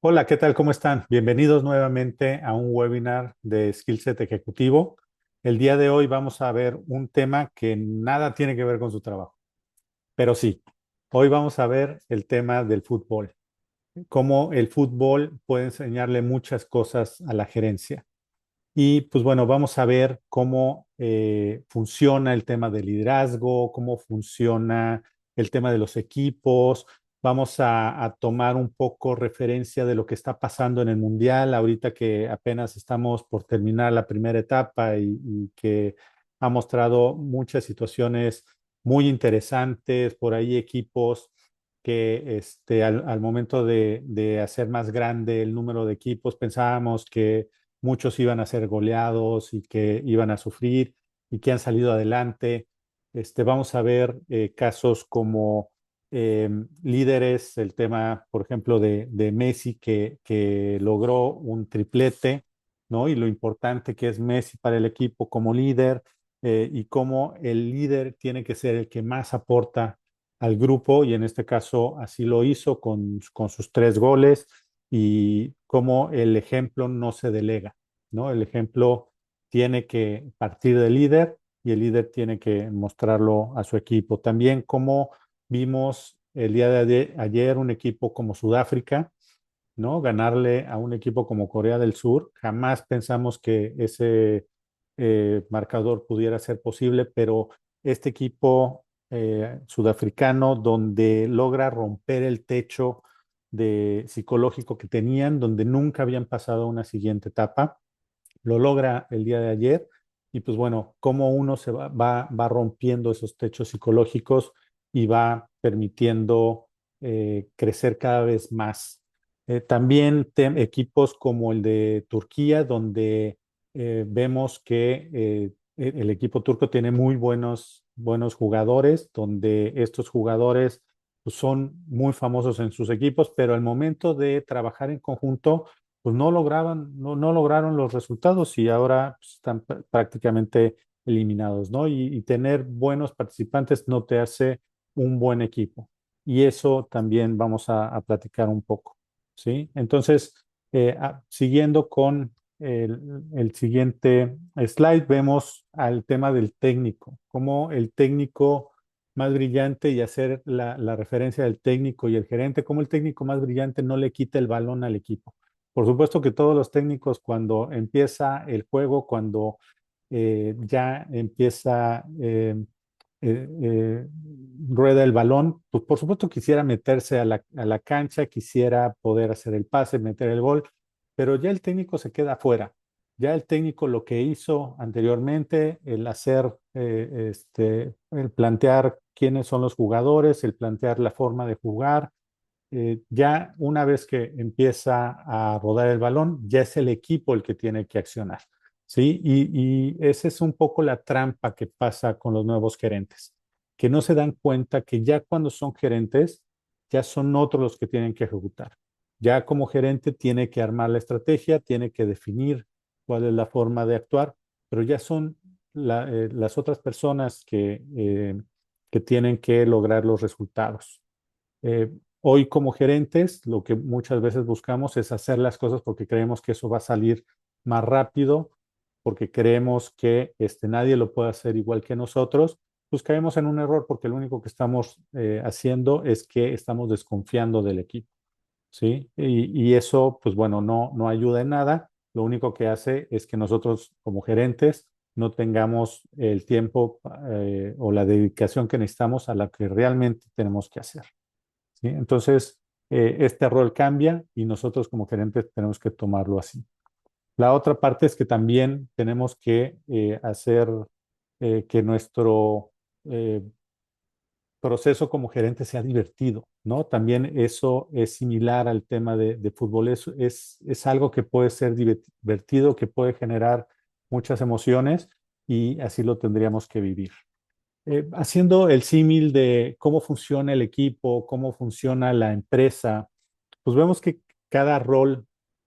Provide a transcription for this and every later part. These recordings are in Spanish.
Hola, ¿qué tal? ¿Cómo están? Bienvenidos nuevamente a un webinar de Skillset Ejecutivo. El día de hoy vamos a ver un tema que nada tiene que ver con su trabajo, pero sí, hoy vamos a ver el tema del fútbol, cómo el fútbol puede enseñarle muchas cosas a la gerencia. Y pues bueno, vamos a ver cómo funciona el tema del liderazgo, cómo funciona el tema de los equipos. Vamos a tomar un poco referencia de lo que está pasando en el Mundial, ahorita que apenas estamos por terminar la primera etapa y que ha mostrado muchas situaciones muy interesantes, por ahí equipos que al momento de hacer más grande el número de equipos pensábamos que muchos iban a ser goleados y que iban a sufrir y que han salido adelante. Vamos a ver casos como líderes, el tema, por ejemplo, de Messi, que logró un triplete, ¿no? Y lo importante que es Messi para el equipo como líder y cómo el líder tiene que ser el que más aporta al grupo, y en este caso así lo hizo con sus 3 goles, y cómo el ejemplo no se delega, ¿no? El ejemplo tiene que partir del líder y el líder tiene que mostrarlo a su equipo. También como vimos el día de ayer un equipo como Sudáfrica, ¿no? Ganarle a un equipo como Corea del Sur. Jamás pensamos que ese marcador pudiera ser posible, pero este equipo sudafricano, donde logra romper el techo de psicológico que tenían, donde nunca habían pasado a una siguiente etapa, lo logra el día de ayer. Y pues bueno, cómo uno se va rompiendo esos techos psicológicos y va permitiendo crecer cada vez más. También equipos como el de Turquía, donde vemos que el equipo turco tiene muy buenos jugadores, donde estos jugadores pues, son muy famosos en sus equipos, pero al momento de trabajar en conjunto, pues no lograron los resultados y ahora pues, están prácticamente eliminados, ¿no? Y tener buenos participantes no te hace un buen equipo. Y eso también vamos a platicar un poco, ¿sí? Entonces, siguiendo con el siguiente slide, vemos al tema del técnico, cómo el técnico más brillante, y hacer la referencia del técnico y el gerente, cómo el técnico más brillante no le quita el balón al equipo. Por supuesto que todos los técnicos, cuando empieza el juego, cuando ya empieza, rueda el balón, pues por supuesto quisiera meterse a la cancha, quisiera poder hacer el pase, meter el gol, pero ya el técnico se queda afuera. Ya el técnico lo que hizo anteriormente, el hacer, el plantear quiénes son los jugadores, el plantear la forma de jugar, ya una vez que empieza a rodar el balón, ya es el equipo el que tiene que accionar, ¿sí? Y esa es un poco la trampa que pasa con los nuevos gerentes, que no se dan cuenta que ya cuando son gerentes, ya son otros los que tienen que ejecutar. Ya como gerente tiene que armar la estrategia, tiene que definir cuál es la forma de actuar, pero ya son las otras personas que tienen que lograr los resultados. Hoy como gerentes, lo que muchas veces buscamos es hacer las cosas porque creemos que eso va a salir más rápido, porque creemos que nadie lo puede hacer igual que nosotros. Pues caemos en un error porque lo único que estamos haciendo es que estamos desconfiando del equipo, ¿sí? Y eso, pues bueno, no ayuda en nada. Lo único que hace es que nosotros como gerentes no tengamos el tiempo o la dedicación que necesitamos a la que realmente tenemos que hacer. ¿Sí? Entonces, este rol cambia y nosotros como gerentes tenemos que tomarlo así. La otra parte es que también tenemos que hacer que nuestro eh, proceso como gerente sea divertido, ¿no? También eso es similar al tema de fútbol. Es algo que puede ser divertido, que puede generar muchas emociones, y así lo tendríamos que vivir. Haciendo el símil de cómo funciona el equipo, cómo funciona la empresa, pues vemos que cada rol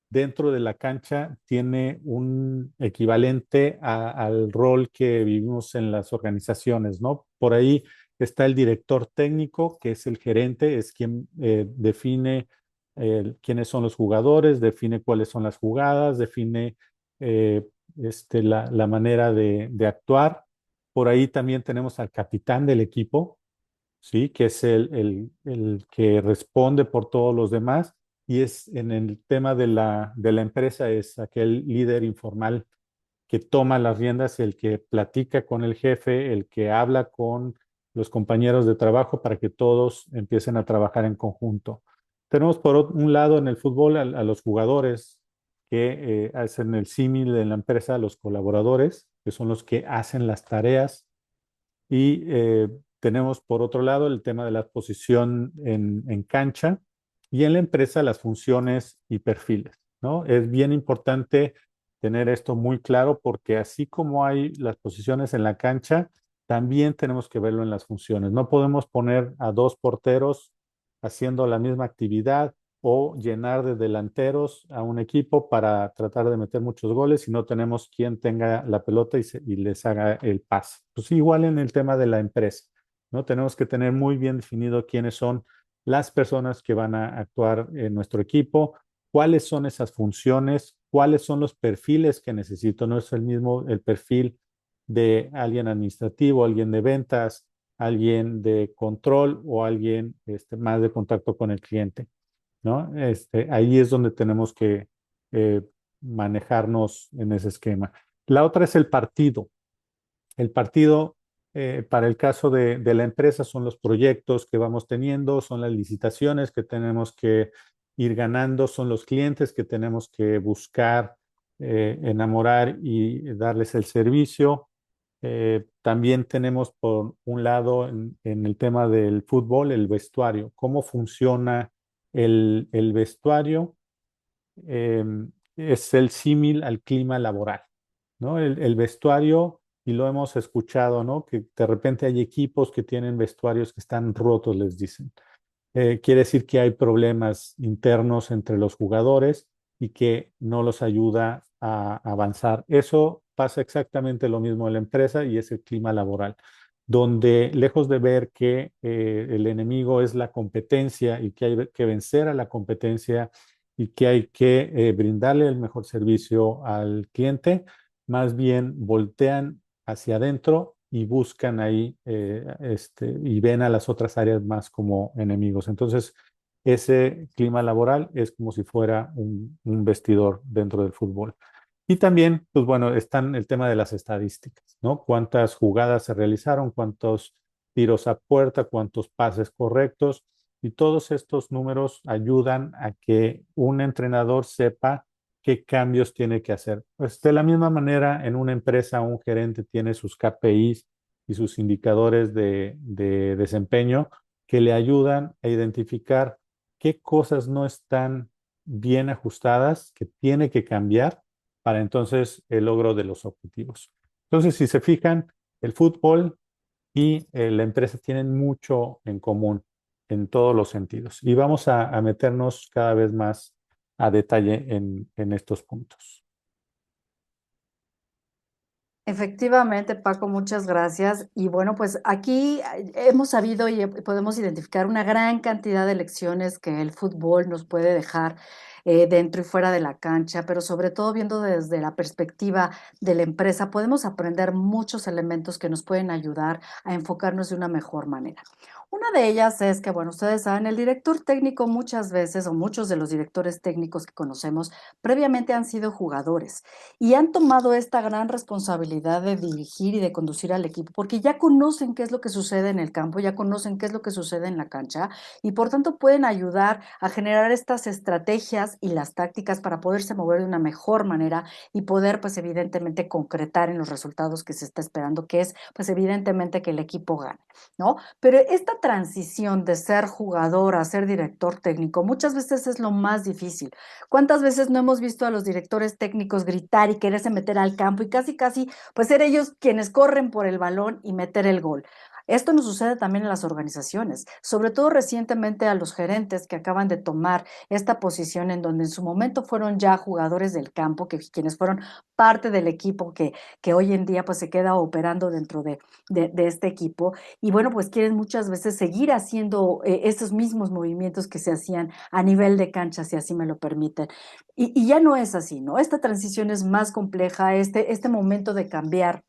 dentro de la cancha tiene un equivalente al rol que vivimos en las organizaciones, ¿no? Por ahí está el director técnico, que es el gerente, es quien define quiénes son los jugadores, define cuáles son las jugadas, define eh, la manera de actuar. Por ahí también tenemos al capitán del equipo, ¿sí? Que es el que responde por todos los demás y es en el tema de la empresa, es aquel líder informal que toma las riendas, el que platica con el jefe, el que habla con los compañeros de trabajo para que todos empiecen a trabajar en conjunto. Tenemos por un lado en el fútbol a los jugadores que hacen el símil de la empresa, a los colaboradores, que son los que hacen las tareas y tenemos por otro lado el tema de la posición en cancha y en la empresa las funciones y perfiles, ¿no? Es bien importante tener esto muy claro porque así como hay las posiciones en la cancha, también tenemos que verlo en las funciones. No podemos poner a dos porteros haciendo la misma actividad o llenar de delanteros a un equipo para tratar de meter muchos goles si no tenemos quien tenga la pelota y les haga el pase. Pues igual en el tema de la empresa, ¿no? Tenemos que tener muy bien definido quiénes son las personas que van a actuar en nuestro equipo, cuáles son esas funciones, cuáles son los perfiles que necesito. No es el mismo el perfil de alguien administrativo, alguien de ventas, alguien de control o alguien más de contacto con el cliente, ¿no? Ahí es donde tenemos que eh, manejarnos en ese esquema. La otra es el partido. El partido, para el caso de la empresa, son los proyectos que vamos teniendo, son las licitaciones que tenemos que ir ganando, son los clientes que tenemos que buscar, enamorar y darles el servicio. También tenemos por un lado en el tema del fútbol el vestuario, cómo funciona el vestuario. eh, es el símil al clima laboral, ¿no? El vestuario, y lo hemos escuchado, ¿no? Que de repente hay equipos que tienen vestuarios que están rotos, les dicen. Quiere decir que hay problemas internos entre los jugadores y que no los ayuda a avanzar. Eso pasa exactamente lo mismo en la empresa y es el clima laboral, donde lejos de ver que el enemigo es la competencia y que hay que vencer a la competencia y que hay que brindarle el mejor servicio al cliente, más bien voltean hacia adentro y buscan ahí y ven a las otras áreas más como enemigos. Entonces, ese clima laboral es como si fuera un vestidor dentro del fútbol. Y también, pues bueno, están el tema de las estadísticas, ¿no? Cuántas jugadas se realizaron, cuántos tiros a puerta, cuántos pases correctos. Y todos estos números ayudan a que un entrenador sepa qué cambios tiene que hacer. Pues de la misma manera, en una empresa, un gerente tiene sus KPIs y sus indicadores de desempeño que le ayudan a identificar qué cosas no están bien ajustadas, que tiene que cambiar para entonces el logro de los objetivos. Entonces, si se fijan, el fútbol y la empresa tienen mucho en común en todos los sentidos. Y vamos a meternos cada vez más a detalle en estos puntos. Efectivamente, Paco, muchas gracias. Y bueno, pues aquí hemos sabido y podemos identificar una gran cantidad de lecciones que el fútbol nos puede dejar dentro y fuera de la cancha, pero sobre todo viendo desde la perspectiva de la empresa, podemos aprender muchos elementos que nos pueden ayudar a enfocarnos de una mejor manera. Una de ellas es que, bueno, ustedes saben, el director técnico muchas veces, o muchos de los directores técnicos que conocemos, previamente han sido jugadores y han tomado esta gran responsabilidad de dirigir y de conducir al equipo, porque ya conocen qué es lo que sucede en el campo, ya conocen qué es lo que sucede en la cancha y por tanto pueden ayudar a generar estas estrategias y las tácticas para poderse mover de una mejor manera y poder pues evidentemente concretar en los resultados que se está esperando, que es pues evidentemente que el equipo gane, ¿no? Pero esta transición de ser jugador a ser director técnico muchas veces es lo más difícil. ¿Cuántas veces no hemos visto a los directores técnicos gritar y quererse meter al campo y casi, casi, pues ser ellos quienes corren por el balón y meter el gol? Esto nos sucede también en las organizaciones, sobre todo recientemente a los gerentes que acaban de tomar esta posición en donde en su momento fueron ya jugadores del campo, que quienes fueron parte del equipo que hoy en día pues se queda operando dentro de este equipo y bueno, pues quieren muchas veces seguir haciendo estos mismos movimientos que se hacían a nivel de cancha, si así me lo permiten. Y ya no es así, ¿no? Esta transición es más compleja, este momento de cambiar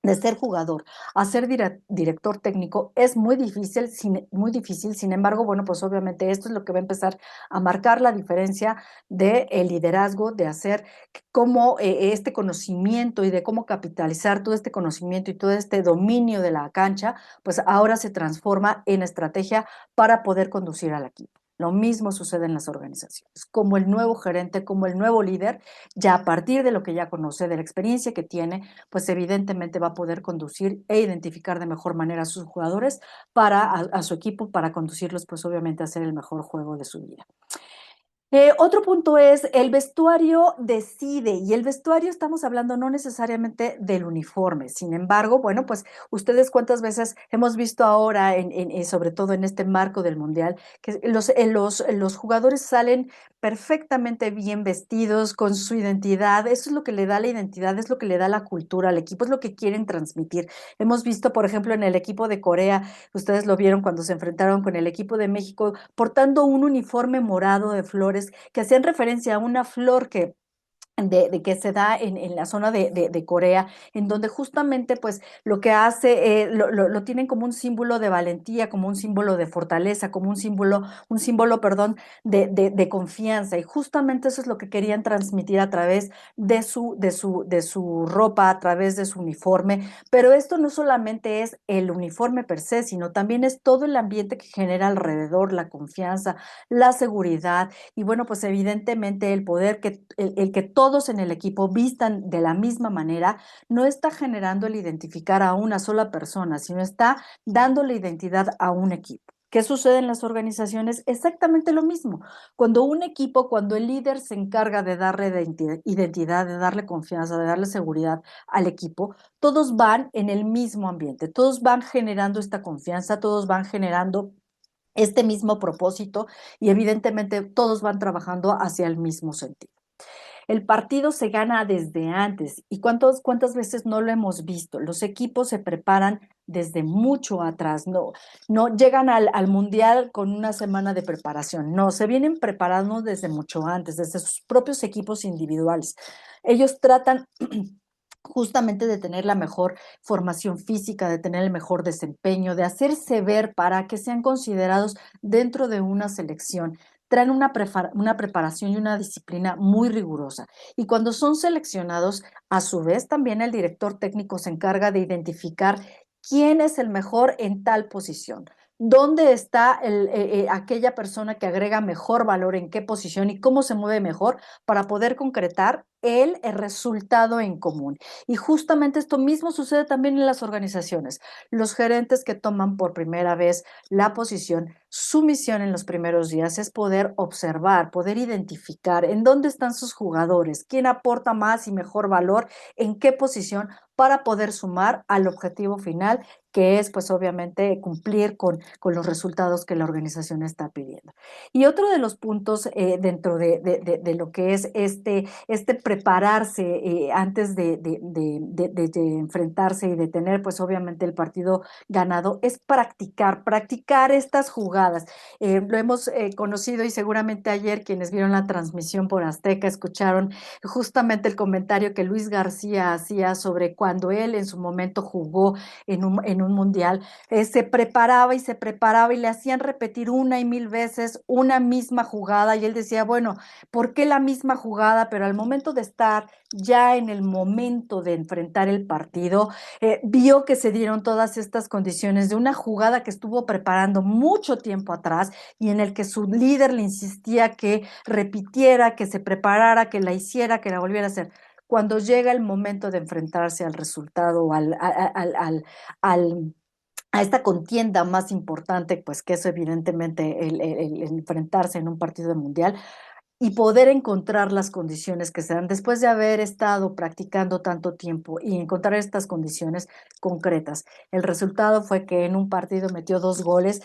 de ser jugador a ser director técnico es muy difícil, sin embargo, bueno, pues obviamente esto es lo que va a empezar a marcar la diferencia del liderazgo, de hacer cómo este conocimiento y de cómo capitalizar todo este conocimiento y todo este dominio de la cancha, pues ahora se transforma en estrategia para poder conducir al equipo. Lo mismo sucede en las organizaciones. Como el nuevo gerente, como el nuevo líder, ya a partir de lo que ya conoce, de la experiencia que tiene, pues evidentemente va a poder conducir e identificar de mejor manera a sus jugadores a su equipo para conducirlos pues obviamente a hacer el mejor juego de su vida. Otro punto es el vestuario decide y el vestuario estamos hablando no necesariamente del uniforme. Sin embargo, bueno, pues ustedes cuántas veces hemos visto ahora, sobre todo en este marco del Mundial, que los jugadores salen perfectamente bien vestidos con su identidad. Eso es lo que le da la identidad, es lo que le da la cultura al equipo, es lo que quieren transmitir. Hemos visto, por ejemplo, en el equipo de Corea, ustedes lo vieron cuando se enfrentaron con el equipo de México, portando un uniforme morado de flores que hacían referencia a una flor que se da en la zona de Corea, en donde justamente pues lo que hace, lo tienen como un símbolo de valentía, como un símbolo de fortaleza, como un símbolo, perdón, de confianza. Y justamente eso es lo que querían transmitir a través de su ropa, a través de su uniforme. Pero esto no solamente es el uniforme per se, sino también es todo el ambiente que genera alrededor, la confianza, la seguridad y bueno, pues evidentemente el poder el que todos en el equipo vistan de la misma manera no está generando el identificar a una sola persona, sino está dándole identidad a un equipo. ¿Qué sucede en las organizaciones? Exactamente lo mismo. Cuando un equipo, cuando el líder se encarga de darle identidad, de darle confianza, de darle seguridad al equipo, todos van en el mismo ambiente, todos van generando esta confianza, todos van generando este mismo propósito y evidentemente todos van trabajando hacia el mismo sentido. El partido se gana desde antes y cuántas veces no lo hemos visto. Los equipos se preparan desde mucho atrás, no llegan al mundial con una semana de preparación, no, se vienen preparando desde mucho antes, desde sus propios equipos individuales. Ellos tratan justamente de tener la mejor formación física, de tener el mejor desempeño, de hacerse ver para que sean considerados dentro de una selección. Traen una preparación y una disciplina muy rigurosa. Y cuando son seleccionados, a su vez también el director técnico se encarga de identificar quién es el mejor en tal posición. ¿Dónde está aquella persona que agrega mejor valor, en qué posición y cómo se mueve mejor para poder concretar el resultado en común? Y justamente esto mismo sucede también en las organizaciones. Los gerentes que toman por primera vez la posición, su misión en los primeros días es poder observar, poder identificar en dónde están sus jugadores, quién aporta más y mejor valor, en qué posición para poder sumar al objetivo final, que es pues obviamente cumplir con los resultados que la organización está pidiendo. Y otro de los puntos dentro de lo que es este prepararse antes de enfrentarse y de tener pues obviamente el partido ganado es practicar estas jugadas. Lo hemos conocido y seguramente ayer quienes vieron la transmisión por Azteca escucharon justamente el comentario que Luis García hacía sobre cuando él en su momento jugó en un mundial, se preparaba y le hacían repetir una y mil veces una misma jugada y él decía, bueno, ¿por qué la misma jugada? Pero al momento de estar ya en el momento de enfrentar el partido, vio que se dieron todas estas condiciones de una jugada que estuvo preparando mucho tiempo atrás y en el que su líder le insistía que repitiera, que se preparara, que la hiciera, que la volviera a hacer. Cuando llega el momento de enfrentarse al resultado, al a esta contienda más importante, pues que es evidentemente el enfrentarse en un partido de mundial, y poder encontrar las condiciones que se dan después de haber estado practicando tanto tiempo y encontrar estas condiciones concretas. El resultado fue que en un partido metió 2 goles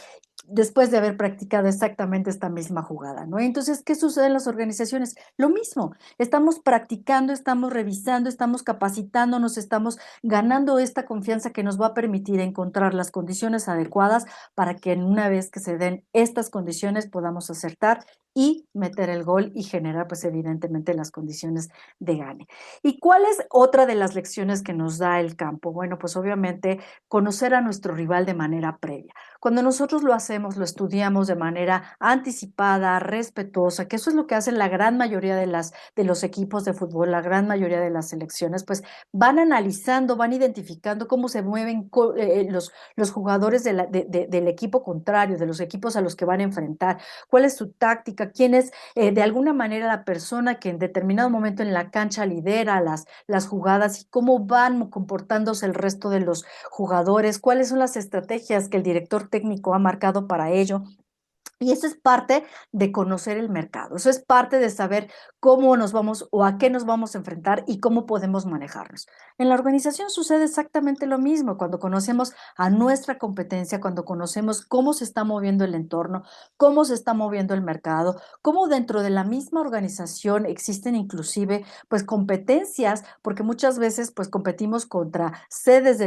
después de haber practicado exactamente esta misma jugada, ¿no? Entonces, ¿qué sucede en las organizaciones? Lo mismo, estamos practicando, estamos revisando, estamos capacitándonos, estamos ganando esta confianza que nos va a permitir encontrar las condiciones adecuadas para que una vez que se den estas condiciones podamos acertar y meter el gol y generar, pues evidentemente, las condiciones de gane. ¿Y cuál es otra de las lecciones que nos da el campo? Bueno, pues obviamente conocer a nuestro rival de manera previa. Cuando nosotros lo hacemos, lo estudiamos de manera anticipada, respetuosa, que eso es lo que hacen la gran mayoría de los equipos de fútbol, la gran mayoría de las selecciones, pues van analizando, van identificando cómo se mueven los jugadores del equipo contrario, de los equipos a los que van a enfrentar, cuál es su táctica, quién es de alguna manera la persona que en determinado momento en la cancha lidera las jugadas y cómo van comportándose el resto de los jugadores, cuáles son las estrategias que el director técnico ha marcado para ello. Y eso es parte de conocer el mercado, eso es parte de saber cómo nos vamos o a qué nos vamos a enfrentar y cómo podemos manejarnos. En la organización sucede exactamente lo mismo, cuando conocemos a nuestra competencia, cuando conocemos cómo se está moviendo el entorno, cómo se está moviendo el mercado, cómo dentro de la misma organización existen inclusive pues competencias, porque muchas veces pues competimos contra sedes de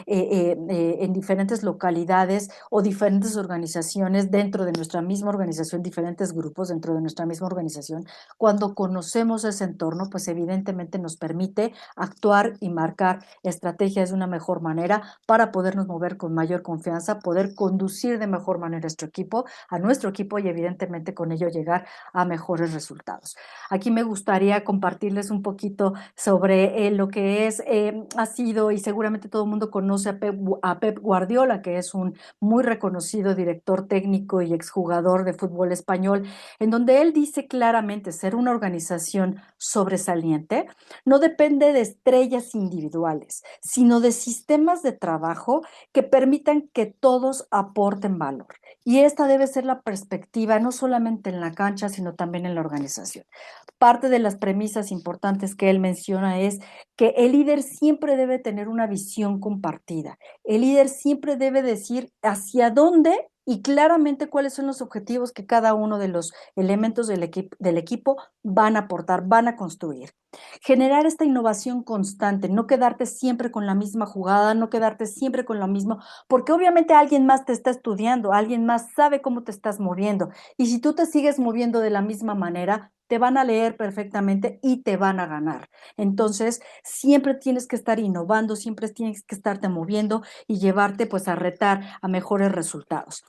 en diferentes localidades o diferentes organizaciones dentro de nuestra misma organización, diferentes grupos dentro de nuestra misma organización. Cuando conocemos ese entorno, pues evidentemente nos permite actuar y marcar estrategias de una mejor manera para podernos mover con mayor confianza, poder conducir de mejor manera a nuestro equipo y evidentemente con ello llegar a mejores resultados. Aquí me gustaría compartirles un poquito sobre lo que ha sido, y seguramente todo el mundo conoce a Pep Guardiola, que es un muy reconocido director técnico y exjugador de fútbol español, en donde él dice claramente ser una organización sobresaliente no depende de estrellas individuales, sino de sistemas de trabajo que permitan que todos aporten valor. Y esta debe ser la perspectiva, no solamente en la cancha, sino también en la organización. Parte de las premisas importantes que él menciona es que el líder siempre debe tener una visión compartida. El líder siempre debe decir hacia dónde y claramente cuáles son los objetivos que cada uno de los elementos del equipo van a aportar, van a construir. Generar esta innovación constante, no quedarte siempre con la misma jugada, no quedarte siempre con lo mismo, porque obviamente alguien más te está estudiando, alguien más sabe cómo te estás moviendo. Y si tú te sigues moviendo de la misma manera, te van a leer perfectamente y te van a ganar. Entonces, siempre tienes que estar innovando, siempre tienes que estarte moviendo y llevarte pues a retar a mejores resultados.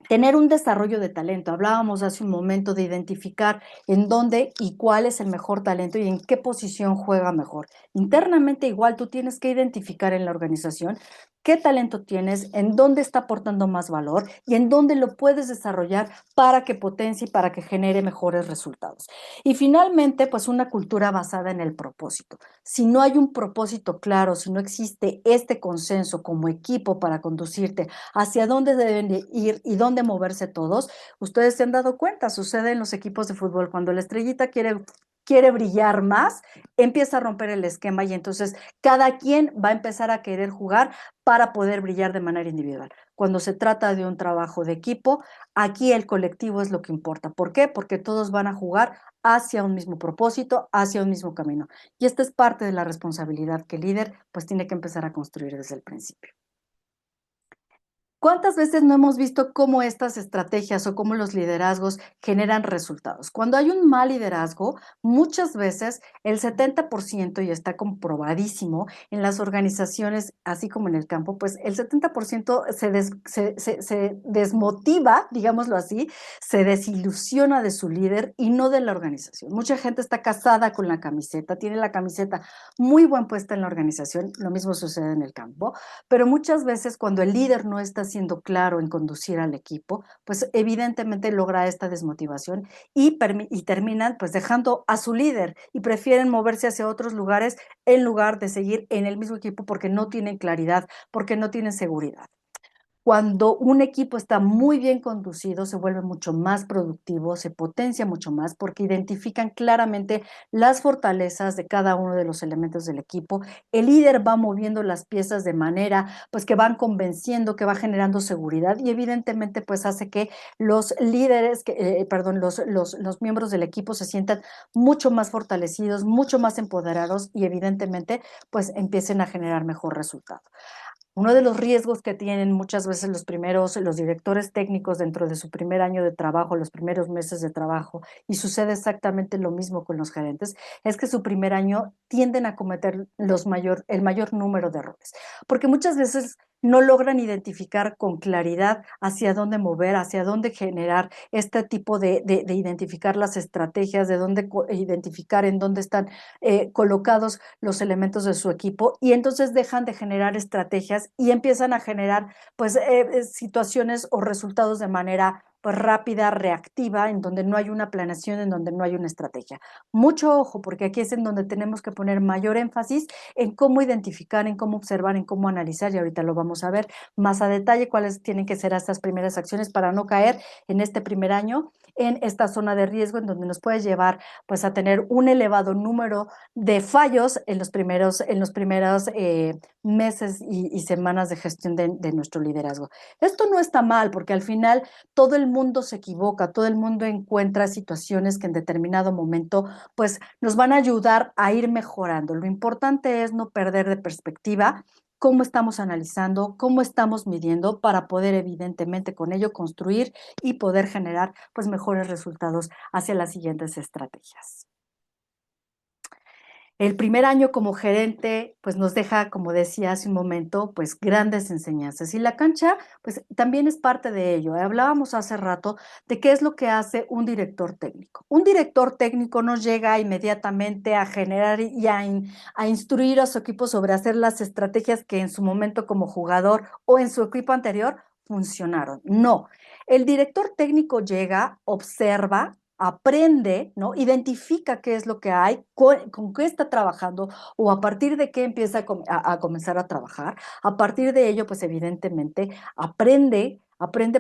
Tener un desarrollo de talento. Hablábamos hace un momento de identificar en dónde y cuál es el mejor talento y en qué posición juega mejor. Internamente igual tú tienes que identificar en la organización qué talento tienes, en dónde está aportando más valor y en dónde lo puedes desarrollar para que potencie y para que genere mejores resultados. Y finalmente, pues una cultura basada en el propósito. Si no hay un propósito claro, si no existe este consenso como equipo para conducirte hacia dónde deben de ir y dónde moverse todos, ustedes se han dado cuenta, sucede en los equipos de fútbol, cuando la estrellita quiere brillar más, empieza a romper el esquema y entonces cada quien va a empezar a querer jugar para poder brillar de manera individual. Cuando se trata de un trabajo de equipo, aquí el colectivo es lo que importa. ¿Por qué? Porque todos van a jugar hacia un mismo propósito, hacia un mismo camino. Y esta es parte de la responsabilidad que el líder pues tiene que empezar a construir desde el principio. ¿Cuántas veces no hemos visto cómo estas estrategias o cómo los liderazgos generan resultados? Cuando hay un mal liderazgo, muchas veces el 70%, y está comprobadísimo en las organizaciones, así como en el campo, pues el 70% se desmotiva, digámoslo así, se desilusiona de su líder y no de la organización. Mucha gente está casada con la camiseta, tiene la camiseta muy bien puesta en la organización, lo mismo sucede en el campo, pero muchas veces cuando el líder no está siendo claro en conducir al equipo, pues evidentemente logra esta desmotivación y terminan pues dejando a su líder y prefieren moverse hacia otros lugares en lugar de seguir en el mismo equipo porque no tienen claridad, porque no tienen seguridad. cuando un equipo está muy bien conducido, se vuelve mucho más productivo, se potencia mucho más porque identifican claramente las fortalezas de cada uno de los elementos del equipo. El líder va moviendo las piezas de manera pues que van convenciendo, que va generando seguridad y evidentemente pues hace que los líderes, perdón, los miembros del equipo se sientan mucho más fortalecidos, mucho más empoderados y evidentemente pues empiecen a generar mejor resultado. Uno de los riesgos que tienen muchas veces los directores técnicos dentro de su primer año de trabajo, los primeros meses de trabajo, y sucede exactamente lo mismo con los gerentes, es que su primer año tienden a cometer el mayor número de errores, porque muchas veces no logran identificar con claridad hacia dónde mover, hacia dónde generar este tipo de identificar las estrategias, de dónde identificar en dónde están colocados los elementos de su equipo y entonces dejan de generar estrategias y empiezan a generar pues situaciones o resultados de manera pues rápida, reactiva, en donde no hay una planeación, en donde no hay una estrategia. Mucho ojo, porque aquí es en donde tenemos que poner mayor énfasis en cómo identificar, en cómo observar, en cómo analizar, y ahorita lo vamos a ver más a detalle, cuáles tienen que ser estas primeras acciones para no caer en este primer año en esta zona de riesgo en donde nos puede llevar pues a tener un elevado número de fallos en los primeros meses y semanas de gestión de nuestro liderazgo. Esto no está mal porque al final todo el mundo se equivoca, todo el mundo encuentra situaciones que en determinado momento pues nos van a ayudar a ir mejorando. Lo importante es no perder de perspectiva cómo estamos analizando, cómo estamos midiendo para poder evidentemente con ello construir y poder generar pues mejores resultados hacia las siguientes estrategias. El primer año como gerente, pues nos deja, como decía hace un momento, pues grandes enseñanzas. Y la cancha, pues también es parte de ello. Hablábamos hace rato de qué es lo que hace un director técnico. Un director técnico no llega inmediatamente a generar y a instruir a su equipo sobre hacer las estrategias que en su momento como jugador o en su equipo anterior funcionaron. No, el director técnico llega, observa, aprende, ¿no? Identifica qué es lo que hay, con qué está trabajando o a partir de qué empieza a comenzar a trabajar. A partir de ello, pues evidentemente aprende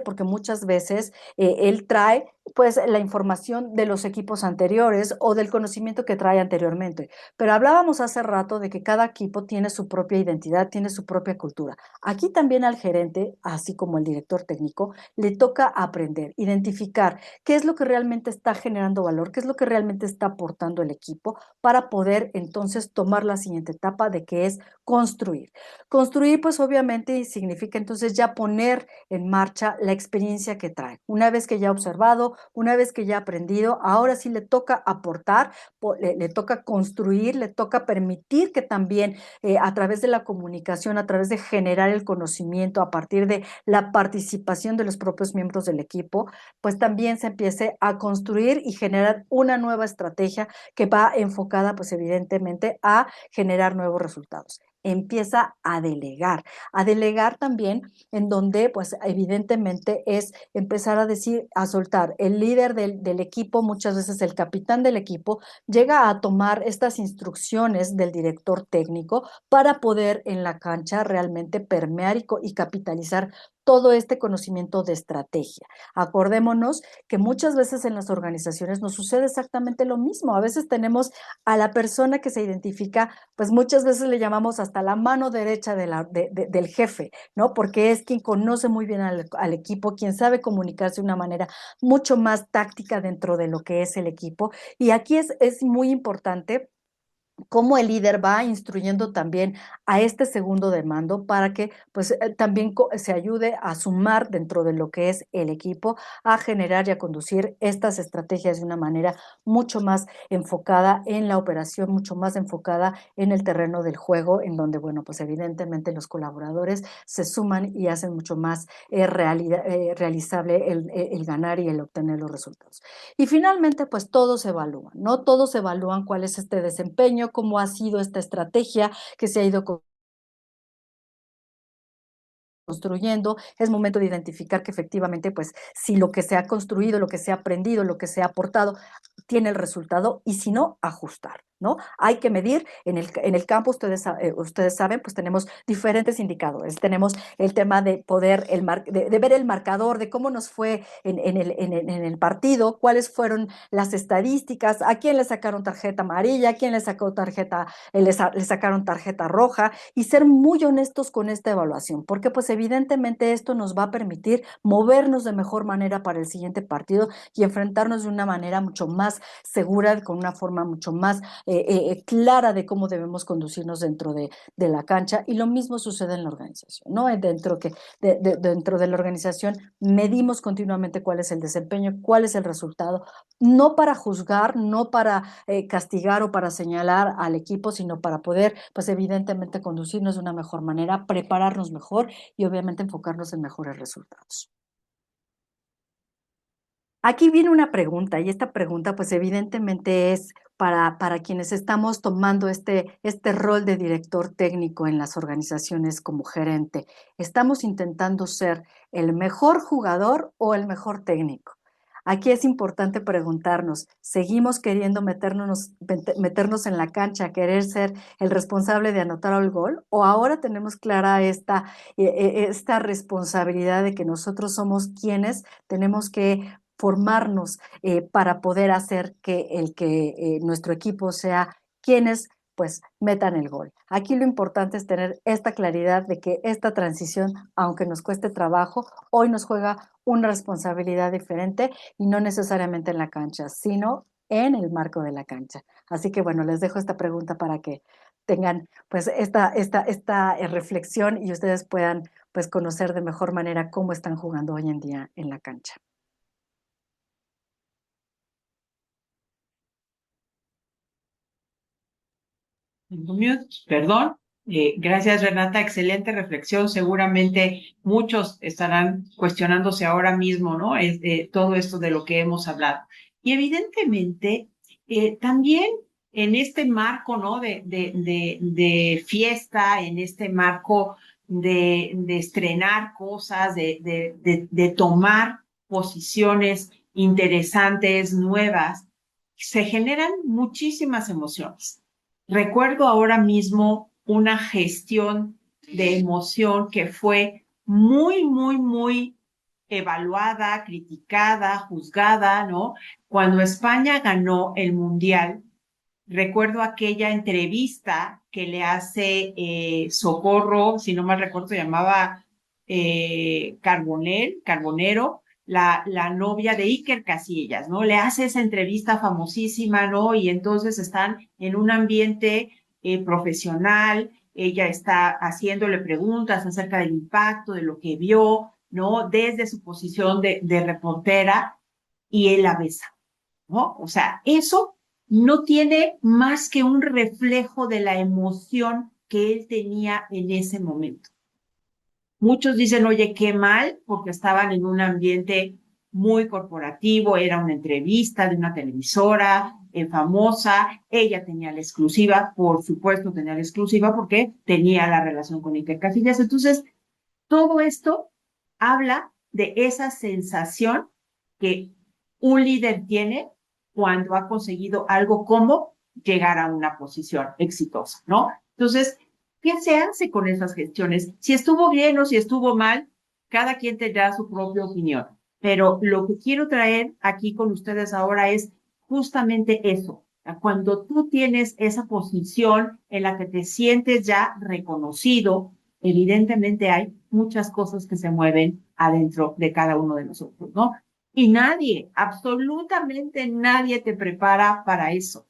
porque muchas veces él trae pues la información de los equipos anteriores o del conocimiento que trae anteriormente. Pero hablábamos hace rato de que cada equipo tiene su propia identidad, tiene su propia cultura. Aquí también al gerente, así como al director técnico, le toca aprender, identificar qué es lo que realmente está generando valor, qué es lo que realmente está aportando el equipo para poder entonces tomar la siguiente etapa de que es construir. Construir pues obviamente significa entonces ya poner en marcha la experiencia que trae. Una vez que ya ha observado, una vez que ya ha aprendido, ahora sí le toca aportar, le toca construir, le toca permitir que también a través de la comunicación, a través de generar el conocimiento, a partir de la participación de los propios miembros del equipo, pues también se empiece a construir y generar una nueva estrategia que va enfocada pues evidentemente a generar nuevos resultados. Empieza a delegar también en donde pues evidentemente es empezar a decir, a soltar. El líder del equipo, muchas veces el capitán del equipo, llega a tomar estas instrucciones del director técnico para poder en la cancha realmente permear y capitalizar todo este conocimiento de estrategia. Acordémonos que muchas veces en las organizaciones nos sucede exactamente lo mismo. A veces tenemos a la persona que se identifica, pues muchas veces le llamamos hasta la mano derecha del jefe, ¿no? Porque es quien conoce muy bien al equipo, quien sabe comunicarse de una manera mucho más táctica dentro de lo que es el equipo. Y aquí es muy importante cómo el líder va instruyendo también a este segundo de mando para que pues también se ayude a sumar dentro de lo que es el equipo, a generar y a conducir estas estrategias de una manera mucho más enfocada en la operación, mucho más enfocada en el terreno del juego, en donde, bueno, pues evidentemente los colaboradores se suman y hacen mucho más realizable el ganar y el obtener los resultados. Y finalmente, pues todos evalúan, ¿no? Todos evalúan cuál es este desempeño, cómo ha sido esta estrategia que se ha ido construyendo. Es momento de identificar que efectivamente, pues, si lo que se ha construido, lo que se ha aprendido, lo que se ha aportado, tiene el resultado y si no, ajustar. ¿no? Hay que medir en el campo, ustedes saben, pues tenemos diferentes indicadores. Tenemos el tema de poder, de ver el marcador, de cómo nos fue en el partido, cuáles fueron las estadísticas, a quién le sacaron tarjeta amarilla, a quién le sacó tarjeta, le sacaron tarjeta roja, y ser muy honestos con esta evaluación, porque pues evidentemente esto nos va a permitir movernos de mejor manera para el siguiente partido y enfrentarnos de una manera mucho más segura, con una forma mucho más clara de cómo debemos conducirnos dentro de la cancha. Y lo mismo sucede en la organización, ¿no? Dentro de la organización medimos continuamente cuál es el desempeño, cuál es el resultado, no para juzgar, no para castigar o para señalar al equipo, sino para poder, pues evidentemente, conducirnos de una mejor manera, prepararnos mejor y obviamente enfocarnos en mejores resultados. Aquí viene una pregunta, y esta pregunta pues evidentemente es para quienes estamos tomando este rol de director técnico en las organizaciones como gerente. ¿Estamos intentando ser el mejor jugador o el mejor técnico? Aquí es importante preguntarnos, ¿seguimos queriendo meternos en la cancha, querer ser el responsable de anotar el gol? ¿O ahora tenemos clara esta responsabilidad de que nosotros somos quienes tenemos que formarnos para poder hacer que nuestro equipo sea quienes pues metan el gol? Aquí lo importante es tener esta claridad de que esta transición, aunque nos cueste trabajo, hoy nos juega una responsabilidad diferente y no necesariamente en la cancha, sino en el marco de la cancha. Así que bueno, les dejo esta pregunta para que tengan pues esta reflexión y ustedes puedan pues conocer de mejor manera cómo están jugando hoy en día en la cancha. Perdón. Gracias, Renata. Excelente reflexión. Seguramente muchos estarán cuestionándose ahora mismo, ¿no? Todo esto de lo que hemos hablado. Y evidentemente, también en este marco, ¿no? De fiesta, en este marco de estrenar cosas, de tomar posiciones interesantes, nuevas, se generan muchísimas emociones. Recuerdo ahora mismo una gestión de emoción que fue muy, muy, muy evaluada, criticada, juzgada, ¿no? Cuando España ganó el Mundial, recuerdo aquella entrevista que le hace Socorro, si no mal recuerdo, se llamaba Carbonero, la novia de Iker Casillas, ¿no? Le hace esa entrevista famosísima, ¿no? Y entonces están en un ambiente profesional, ella está haciéndole preguntas acerca del impacto, de lo que vio, ¿no? Desde su posición de reportera, y él la besa, ¿no? O sea, eso no tiene más que un reflejo de la emoción que él tenía en ese momento. Muchos dicen, oye, qué mal, porque estaban en un ambiente muy corporativo, era una entrevista de una televisora famosa, ella tenía la exclusiva, por supuesto tenía la exclusiva porque tenía la relación con Iker Casillas. Entonces, todo esto habla de esa sensación que un líder tiene cuando ha conseguido algo como llegar a una posición exitosa, ¿no? Entonces, ¿qué se hace con esas gestiones? Si estuvo bien o si estuvo mal, cada quien tendrá su propia opinión. Pero lo que quiero traer aquí con ustedes ahora es justamente eso. Cuando tú tienes esa posición en la que te sientes ya reconocido, evidentemente hay muchas cosas que se mueven adentro de cada uno de nosotros, ¿no? Y nadie, absolutamente nadie te prepara para eso.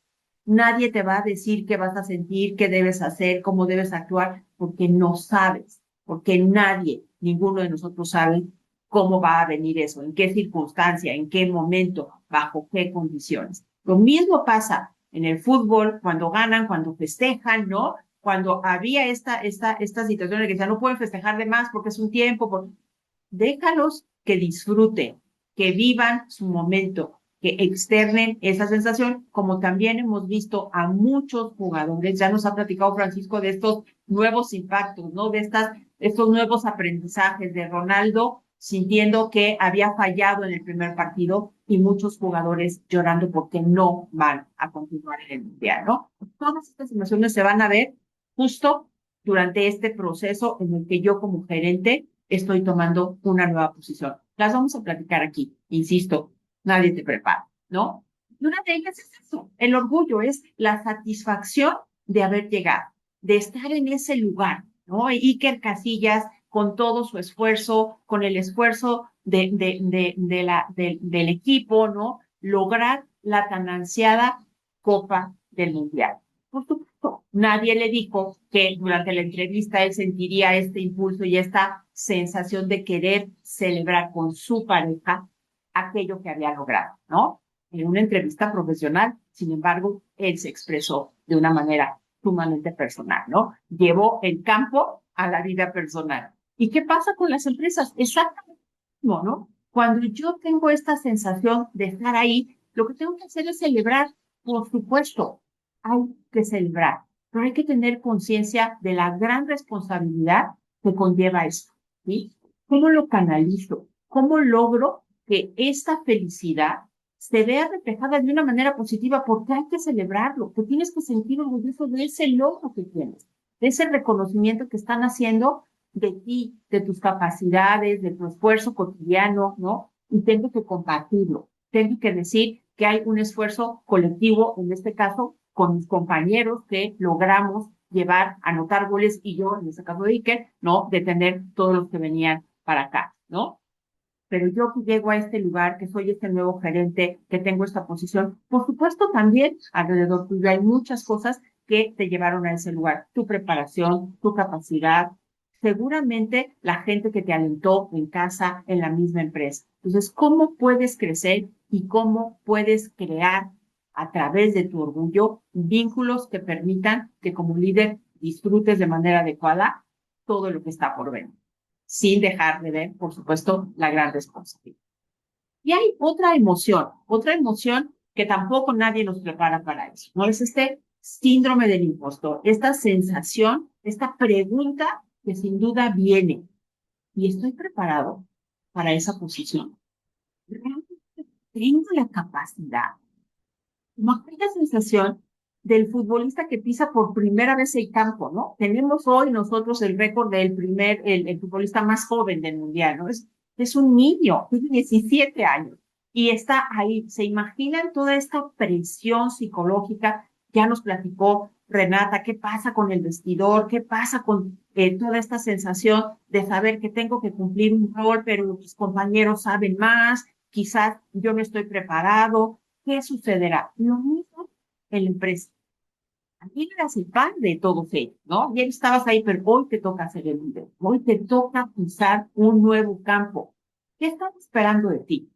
Nadie te va a decir qué vas a sentir, qué debes hacer, cómo debes actuar, porque no sabes, porque nadie, ninguno de nosotros sabe cómo va a venir eso, en qué circunstancia, en qué momento, bajo qué condiciones. Lo mismo pasa en el fútbol, cuando ganan, cuando festejan, ¿no? Cuando había esta situación en que ya no pueden festejar de más porque es un tiempo, déjalos que disfruten, que vivan su momento, que externen esa sensación, como también hemos visto a muchos jugadores, ya nos ha platicado Francisco de estos nuevos impactos, ¿no? De estos nuevos aprendizajes de Ronaldo, sintiendo que había fallado en el primer partido, y muchos jugadores llorando porque no van a continuar en el Mundial, ¿no? Todas estas emociones se van a ver justo durante este proceso en el que yo como gerente estoy tomando una nueva posición. Las vamos a platicar aquí, insisto, nadie te prepara, ¿no? Y una de ellas es eso, el orgullo, es la satisfacción de haber llegado, de estar en ese lugar, ¿no? Iker Casillas, con todo su esfuerzo, con el esfuerzo del equipo, ¿no? Lograr la tan ansiada Copa del Mundial. Por supuesto, nadie le dijo que durante la entrevista él sentiría este impulso y esta sensación de querer celebrar con su pareja aquello que había logrado, ¿no? En una entrevista profesional, sin embargo, él se expresó de una manera sumamente personal, ¿no? Llevó el campo a la vida personal. ¿Y qué pasa con las empresas? Exactamente lo mismo, ¿no? Cuando yo tengo esta sensación de estar ahí, lo que tengo que hacer es celebrar, por supuesto, hay que celebrar, pero hay que tener conciencia de la gran responsabilidad que conlleva esto, ¿sí? ¿Cómo lo canalizo? ¿Cómo logro que esta felicidad se vea reflejada de una manera positiva? Porque hay que celebrarlo, que tienes que sentir orgulloso de ese logro que tienes, de ese reconocimiento que están haciendo de ti, de tus capacidades, de tu esfuerzo cotidiano, ¿no? Y tengo que compartirlo, tengo que decir que hay un esfuerzo colectivo, en este caso, con mis compañeros que logramos llevar, anotar goles y yo, en este caso de Iker, ¿no? Detener todos los que venían para acá, ¿no? Pero yo que llego a este lugar, que soy este nuevo gerente, que tengo esta posición, por supuesto también alrededor tuyo hay muchas cosas que te llevaron a ese lugar, tu preparación, tu capacidad, seguramente la gente que te alentó en casa, en la misma empresa. Entonces, ¿cómo puedes crecer y cómo puedes crear a través de tu orgullo vínculos que permitan que como líder disfrutes de manera adecuada todo lo que está por venir, sin dejar de ver, por supuesto, la gran responsabilidad? Y hay otra emoción que tampoco nadie nos prepara para eso, ¿no? Es este síndrome del impostor, esta sensación, esta pregunta que sin duda viene. ¿Y estoy preparado para esa posición? ¿Realmente tengo la capacidad? Como aquella sensación del futbolista que pisa por primera vez el campo, ¿no? Tenemos hoy nosotros el récord del el futbolista más joven del mundial, ¿no? Es un niño, tiene 17 años y está ahí. ¿Se imaginan toda esta presión psicológica? Ya nos platicó Renata, ¿qué pasa con el vestidor? ¿Qué pasa con toda esta sensación de saber que tengo que cumplir un rol, pero mis compañeros saben más? Quizás yo no estoy preparado. ¿Qué sucederá? Lo mismo en la empresa. Aquí eras el pan de todos ellos, ¿no? Ya estabas ahí, pero hoy te toca hacer el líder. Hoy te toca pisar un nuevo campo. ¿Qué están esperando de ti?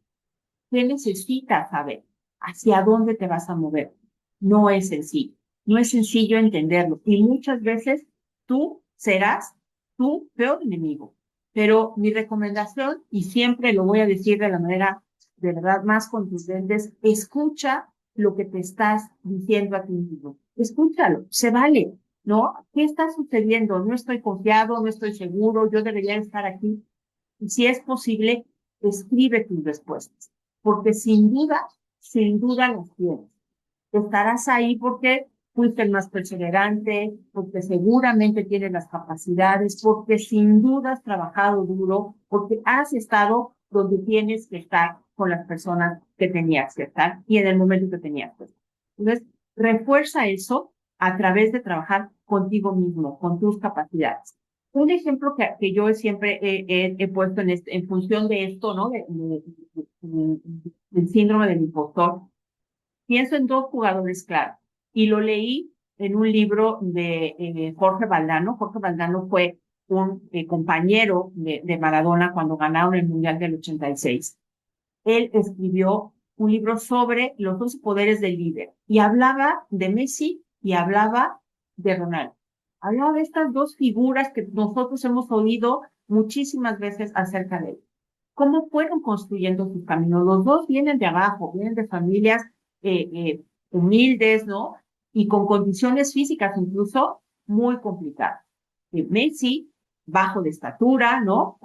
¿Qué necesitas saber? ¿Hacia dónde te vas a mover? No es sencillo. No es sencillo entenderlo. Y muchas veces tú serás tu peor enemigo. Pero mi recomendación, y siempre lo voy a decir de la manera de verdad más contundente, es escucha lo que te estás diciendo a ti mismo. Escúchalo, se vale, ¿no? ¿Qué está sucediendo? No estoy confiado, no estoy seguro, yo debería estar aquí. Y si es posible, escribe tus respuestas, porque sin duda las tienes. Estarás ahí porque fuiste el más perseverante, porque seguramente tienes las capacidades, porque sin duda has trabajado duro, porque has estado donde tienes que estar con las personas que tenías que estar y en el momento que tenías que estar. Entonces, refuerza eso a través de trabajar contigo mismo, con tus capacidades. Un ejemplo que yo siempre he puesto en función de esto, ¿no? Del síndrome del impostor. Pienso en dos jugadores clave y lo leí en un libro de Jorge Valdano. Jorge Valdano fue un compañero de Maradona cuando ganaron el Mundial del 86. Él escribió un libro sobre los 12 poderes del líder y hablaba de Messi y hablaba de Ronaldo. Hablaba de estas dos figuras que nosotros hemos oído muchísimas veces acerca de él. ¿Cómo fueron construyendo sus caminos? Los dos vienen de abajo, vienen de familias humildes, ¿no? Y con condiciones físicas incluso muy complicadas. Messi, bajo de estatura, ¿no?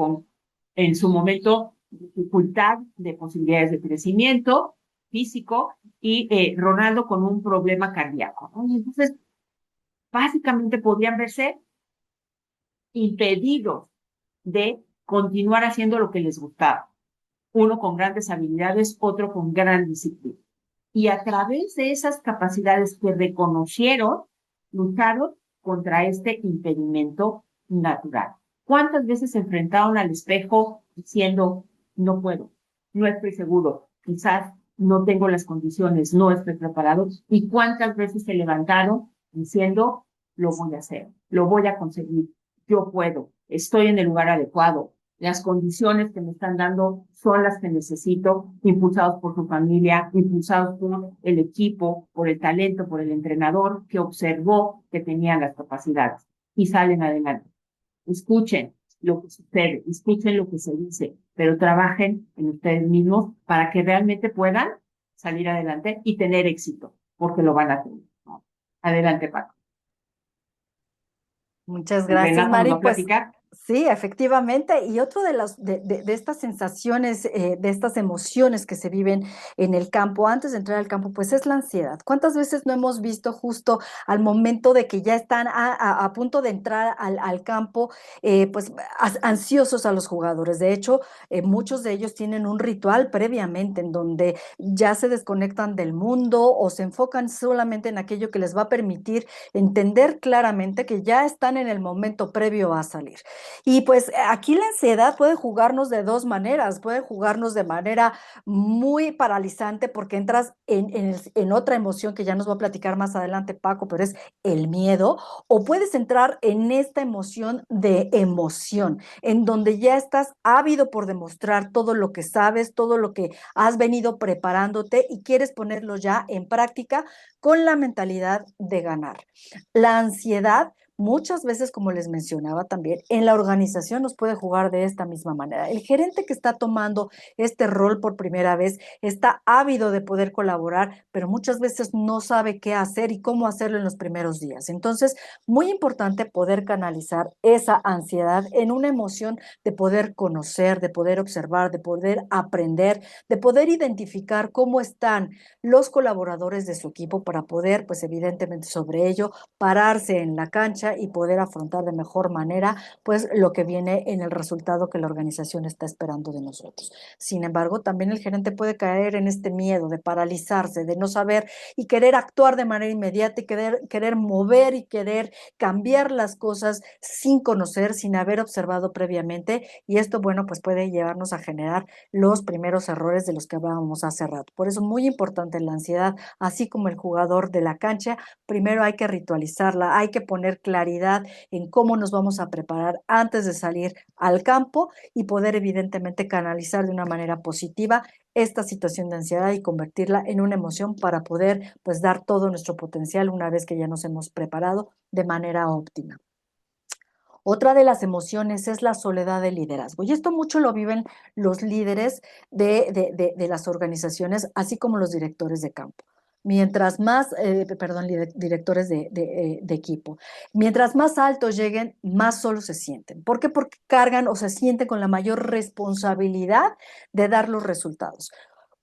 En su momento dificultad de posibilidades de crecimiento físico y Ronaldo con un problema cardíaco, ¿no? Entonces, básicamente podrían verse impedidos de continuar haciendo lo que les gustaba. Uno con grandes habilidades, otro con gran disciplina. Y a través de esas capacidades que reconocieron, lucharon contra este impedimento natural. ¿Cuántas veces se enfrentaron al espejo diciendo, no puedo, no estoy seguro, quizás no tengo las condiciones, no estoy preparado? ¿Y cuántas veces se levantaron diciendo, lo voy a hacer, lo voy a conseguir, yo puedo, estoy en el lugar adecuado, las condiciones que me están dando son las que necesito, impulsados por su familia, impulsados por el equipo, por el talento, por el entrenador que observó que tenían las capacidades y salen adelante? Escuchen lo que sucede, escuchen lo que se dice, pero trabajen en ustedes mismos para que realmente puedan salir adelante y tener éxito, porque lo van a tener, ¿no? Adelante, Paco. Muchas gracias, Renata nos va Mari. a Pues platicar. sí, efectivamente. Y otro de estas sensaciones, de estas emociones que se viven en el campo, antes de entrar al campo, pues es la ansiedad. ¿Cuántas veces no hemos visto justo al momento de que ya están a punto de entrar al campo, pues ansiosos a los jugadores? De hecho, muchos de ellos tienen un ritual previamente en donde ya se desconectan del mundo o se enfocan solamente en aquello que les va a permitir entender claramente que ya están en el momento previo a salir. Y pues aquí la ansiedad puede jugarnos de dos maneras, puede jugarnos de manera muy paralizante porque entras en otra emoción que ya nos va a platicar más adelante Paco, pero es el miedo, o puedes entrar en esta emoción de emoción, en donde ya estás ávido por demostrar todo lo que sabes, todo lo que has venido preparándote y quieres ponerlo ya en práctica con la mentalidad de ganar. La ansiedad, muchas veces, como les mencionaba también, en la organización nos puede jugar de esta misma manera. El gerente que está tomando este rol por primera vez está ávido de poder colaborar, pero muchas veces no sabe qué hacer y cómo hacerlo en los primeros días. Entonces, muy importante poder canalizar esa ansiedad en una emoción de poder conocer, de poder observar, de poder aprender, de poder identificar cómo están los colaboradores de su equipo para poder, pues evidentemente sobre ello, pararse en la cancha y poder afrontar de mejor manera pues lo que viene en el resultado que la organización está esperando de nosotros. Sin embargo, también el gerente puede caer en este miedo de paralizarse, de no saber y querer actuar de manera inmediata y querer mover y querer cambiar las cosas sin conocer, sin haber observado previamente, y esto, bueno, pues puede llevarnos a generar los primeros errores de los que hablábamos hace rato. Por eso muy importante la ansiedad, así como el jugador de la cancha. Primero hay que ritualizarla, hay que poner claridad en cómo nos vamos a preparar antes de salir al campo y poder evidentemente canalizar de una manera positiva esta situación de ansiedad y convertirla en una emoción para poder pues dar todo nuestro potencial una vez que ya nos hemos preparado de manera óptima. Otra de las emociones es la soledad del liderazgo. Y esto mucho lo viven los líderes de las organizaciones, así como los directores de campo. Mientras más, perdón, directores de equipo, mientras más altos lleguen, más solos se sienten. ¿Por qué? Porque cargan o se sienten con la mayor responsabilidad de dar los resultados.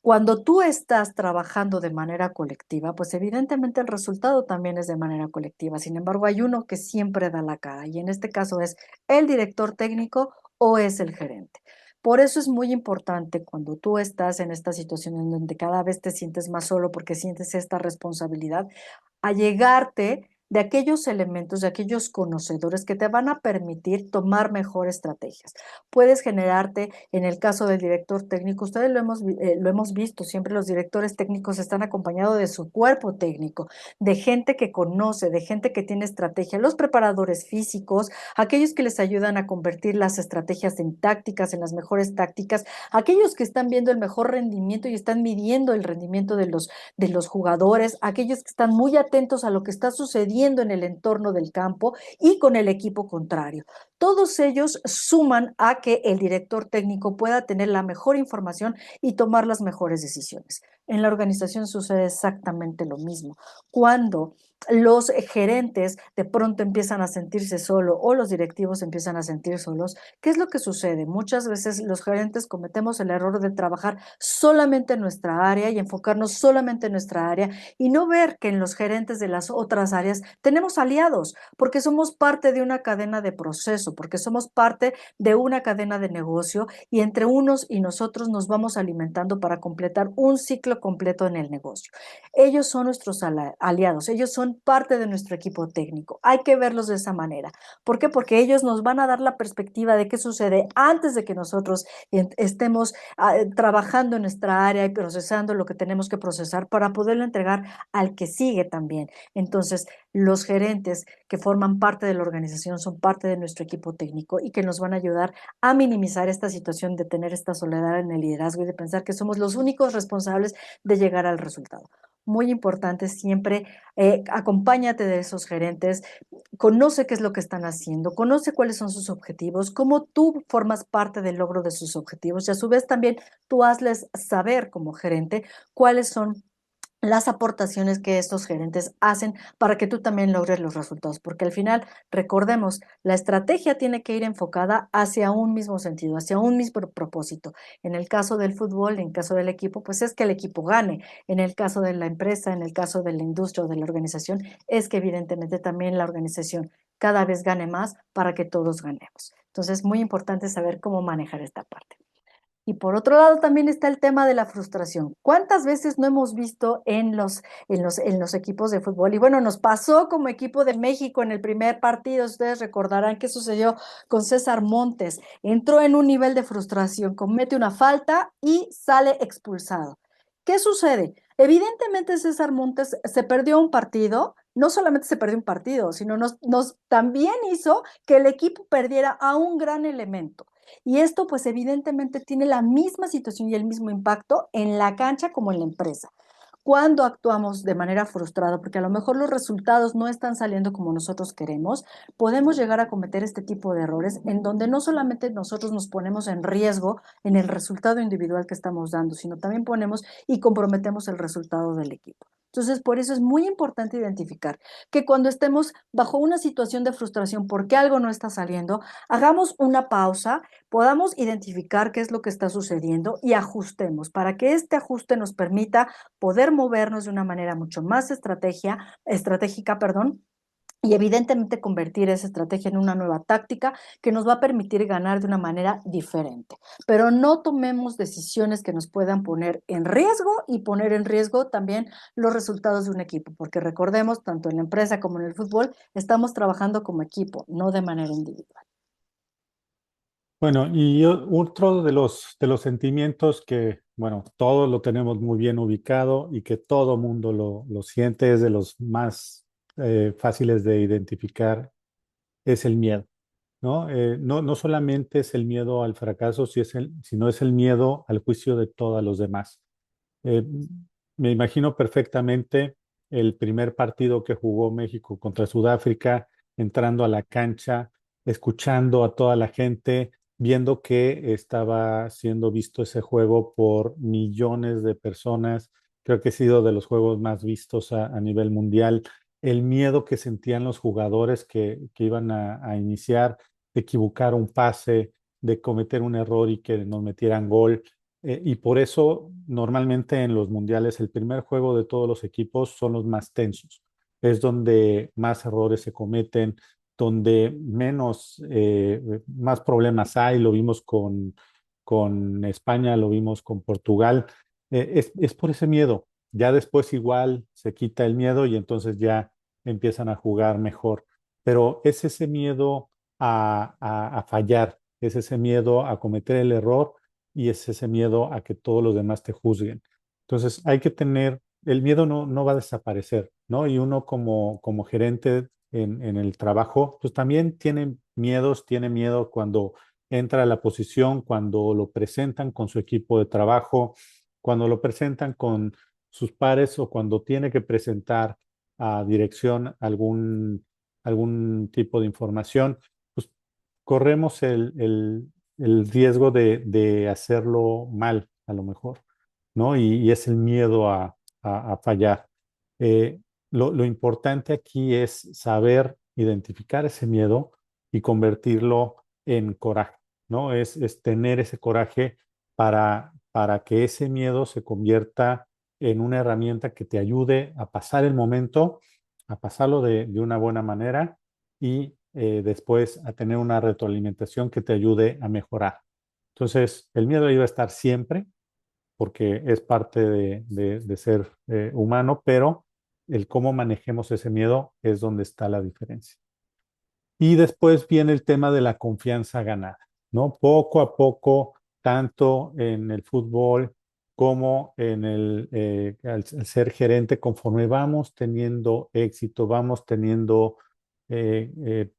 Cuando tú estás trabajando de manera colectiva, pues evidentemente el resultado también es de manera colectiva. Sin embargo, hay uno que siempre da la cara y en este caso es el director técnico o es el gerente. Por eso es muy importante cuando tú estás en esta situación en donde cada vez te sientes más solo porque sientes esta responsabilidad, allegarte de aquellos elementos, de aquellos conocedores que te van a permitir tomar mejores estrategias. Puedes generarte, en el caso del director técnico, ustedes lo hemos visto, siempre los directores técnicos están acompañados de su cuerpo técnico, de gente que conoce, de gente que tiene estrategia, los preparadores físicos, aquellos que les ayudan a convertir las estrategias en tácticas, en las mejores tácticas, aquellos que están viendo el mejor rendimiento y están midiendo el rendimiento de los jugadores, aquellos que están muy atentos a lo que está sucediendo en el entorno del campo y con el equipo contrario. todos ellos suman a que el director técnico pueda tener la mejor información y tomar las mejores decisiones. En la organización sucede exactamente lo mismo. Cuando los gerentes de pronto empiezan a sentirse solos o los directivos empiezan a sentir solos, ¿qué es lo que sucede? Muchas veces los gerentes cometemos el error de trabajar solamente en nuestra área y enfocarnos solamente en nuestra área y no ver que en los gerentes de las otras áreas tenemos aliados, porque somos parte de una cadena de proceso, porque somos parte de una cadena de negocio y entre unos y nosotros nos vamos alimentando para completar un ciclo completo en el negocio. Ellos son nuestros aliados, ellos son parte de nuestro equipo técnico. Hay que verlos de esa manera. ¿Por qué? Porque ellos nos van a dar la perspectiva de qué sucede antes de que nosotros estemos trabajando en nuestra área y procesando lo que tenemos que procesar para poderlo entregar al que sigue también. Entonces, los gerentes que forman parte de la organización son parte de nuestro equipo técnico y que nos van a ayudar a minimizar esta situación de tener esta soledad en el liderazgo y de pensar que somos los únicos responsables de llegar al resultado. Muy importante siempre, acompáñate de esos gerentes, conoce qué es lo que están haciendo, conoce cuáles son sus objetivos, cómo tú formas parte del logro de sus objetivos y a su vez también tú hazles saber como gerente cuáles son las aportaciones que estos gerentes hacen para que tú también logres los resultados, porque al final, recordemos, la estrategia tiene que ir enfocada hacia un mismo sentido, hacia un mismo propósito. En el caso del fútbol, en el caso del equipo, pues es que el equipo gane. En el caso de la empresa, en el caso de la industria o de la organización, es que evidentemente también la organización cada vez gane más para que todos ganemos. Entonces, es muy importante saber cómo manejar esta parte. Y por otro lado también está el tema de la frustración. ¿Cuántas veces no hemos visto en los equipos de fútbol? Y bueno, nos pasó como equipo de México en el primer partido, ustedes recordarán qué sucedió con César Montes. Entró en un nivel de frustración, comete una falta y sale expulsado. ¿Qué sucede? Evidentemente César Montes se perdió un partido, no solamente se perdió un partido, sino nos también hizo que el equipo perdiera a un gran elemento. Y esto pues evidentemente tiene la misma situación y el mismo impacto en la cancha como en la empresa. Cuando actuamos de manera frustrada, porque a lo mejor los resultados no están saliendo como nosotros queremos, podemos llegar a cometer este tipo de errores en donde no solamente nosotros nos ponemos en riesgo en el resultado individual que estamos dando, sino también ponemos y comprometemos el resultado del equipo. Entonces, por eso es muy importante identificar que cuando estemos bajo una situación de frustración porque algo no está saliendo, hagamos una pausa, podamos identificar qué es lo que está sucediendo y ajustemos para que este ajuste nos permita poder movernos de una manera mucho más estratégica, perdón, y evidentemente convertir esa estrategia en una nueva táctica que nos va a permitir ganar de una manera diferente. Pero no tomemos decisiones que nos puedan poner en riesgo y poner en riesgo también los resultados de un equipo, porque recordemos, tanto en la empresa como en el fútbol, estamos trabajando como equipo, no de manera individual. Bueno, y otro de los sentimientos que, bueno, todos lo tenemos muy bien ubicado y que todo mundo lo siente, es de los más fáciles de identificar, es el miedo, ¿no? No solamente es el miedo al fracaso, sino es el miedo al juicio de todos los demás. Eh, Me imagino perfectamente el primer partido que jugó México contra Sudáfrica, entrando a la cancha, escuchando a toda la gente, viendo que estaba siendo visto ese juego por millones de personas. Creo que ha sido de los juegos más vistos a nivel mundial. El miedo que sentían los jugadores que iban a iniciar, de equivocar un pase, de cometer un error y que nos metieran gol. Y por eso normalmente en los mundiales el primer juego de todos los equipos son los más tensos. Es donde más errores se cometen, donde más problemas hay. Lo vimos con España, lo vimos con Portugal. Es por ese miedo. Ya después igual se quita el miedo y entonces ya empiezan a jugar mejor. Pero es ese miedo a fallar, es ese miedo a cometer el error y es ese miedo a que todos los demás te juzguen. Entonces hay que tener, el miedo no va a desaparecer, ¿no? Y uno como gerente en el trabajo, pues también tiene miedo cuando entra a la posición, cuando lo presentan con su equipo de trabajo, cuando lo presentan con sus pares o cuando tiene que presentar a dirección algún tipo de información, pues corremos el riesgo de hacerlo mal, a lo mejor, ¿no? Y es el miedo a fallar. Eh, lo importante aquí es saber identificar ese miedo y convertirlo en coraje, ¿no? Es tener ese coraje para que ese miedo se convierta en una herramienta que te ayude a pasar el momento, a pasarlo de una buena manera y después a tener una retroalimentación que te ayude a mejorar. Entonces, el miedo iba a estar siempre porque es parte de ser humano, pero el cómo manejemos ese miedo es donde está la diferencia. Y después viene el tema de la confianza ganada, ¿no? Poco a poco, tanto en el fútbol como en al ser gerente, conforme vamos teniendo éxito, vamos teniendo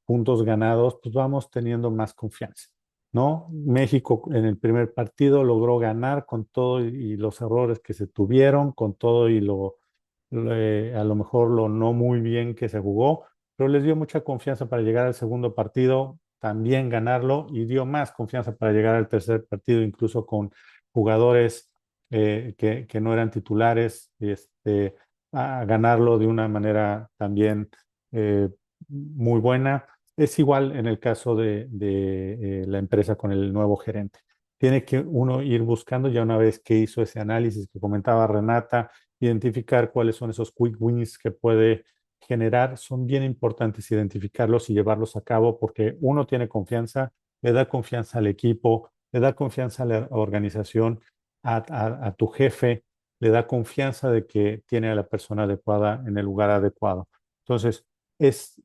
puntos ganados, pues vamos teniendo más confianza, ¿no? México en el primer partido logró ganar con todo y los errores que se tuvieron, con todo y a lo mejor lo no muy bien que se jugó, pero les dio mucha confianza para llegar al segundo partido, también ganarlo y dio más confianza para llegar al tercer partido, incluso con jugadores que no eran titulares, a ganarlo de una manera también eh, muy buena. Es igual en el caso de la empresa con el nuevo gerente. Tiene que uno ir buscando, ya una vez que hizo ese análisis que comentaba Renata, identificar cuáles son esos quick wins que puede generar. Son bien importantes identificarlos y llevarlos a cabo porque uno tiene confianza, le da confianza al equipo, le da confianza a la organización, a tu jefe, le da confianza de que tiene a la persona adecuada en el lugar adecuado. Entonces, es